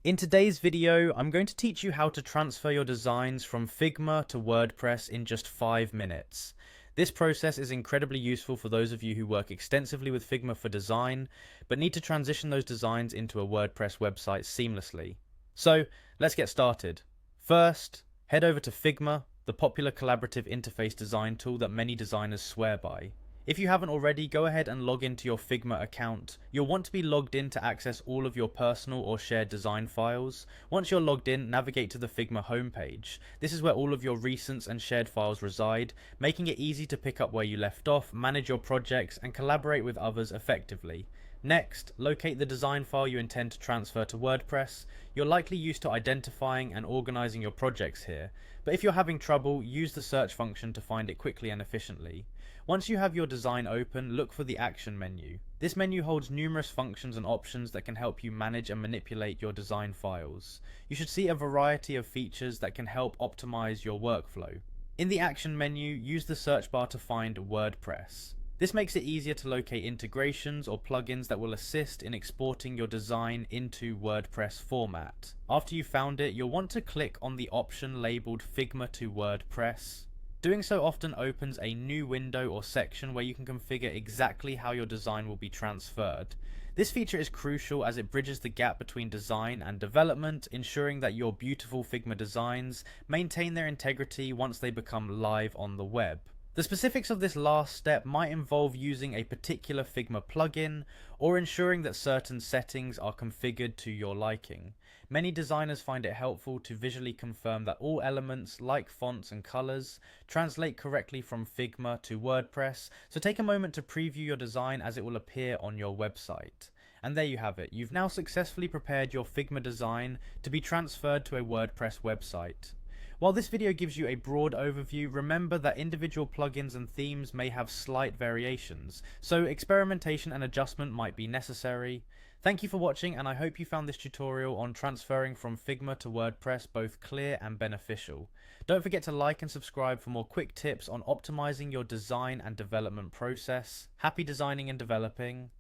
In today's video, I'm going to teach you how to transfer your designs from Figma to WordPress in just 5 minutes. This process is incredibly useful for those of you who work extensively with Figma for design, but need to transition those designs into a WordPress website seamlessly. So, let's get started. First, head over to Figma, the popular collaborative interface design tool that many designers swear by. If you haven't already, go ahead and log into your Figma account. You'll want to be logged in to access all of your personal or shared design files. Once you're logged in, navigate to the Figma homepage. This is where all of your recents and shared files reside, making it easy to pick up where you left off, manage your projects, and collaborate with others effectively. Next, locate the design file you intend to transfer to WordPress. You're likely used to identifying and organizing your projects here, but if you're having trouble, use the search function to find it quickly and efficiently. Once you have your design open, look for the Action menu. This menu holds numerous functions and options that can help you manage and manipulate your design files. You should see a variety of features that can help optimize your workflow. In the Action menu, use the search bar to find WordPress. This makes it easier to locate integrations or plugins that will assist in exporting your design into WordPress format. After you've found it, you'll want to click on the option labeled Figma to WordPress. Doing so often opens a new window or section where you can configure exactly how your design will be transferred. This feature is crucial as it bridges the gap between design and development, ensuring that your beautiful Figma designs maintain their integrity once they become live on the web. The specifics of this last step might involve using a particular Figma plugin or ensuring that certain settings are configured to your liking. Many designers find it helpful to visually confirm that all elements, like fonts and colors, translate correctly from Figma to WordPress, so take a moment to preview your design as it will appear on your website. And there you have it. You've now successfully prepared your Figma design to be transferred to a WordPress website. While this video gives you a broad overview, remember that individual plugins and themes may have slight variations, so experimentation and adjustment might be necessary. Thank you for watching, and I hope you found this tutorial on transferring from Figma to WordPress both clear and beneficial. Don't forget to like and subscribe for more quick tips on optimizing your design and development process. Happy designing and developing.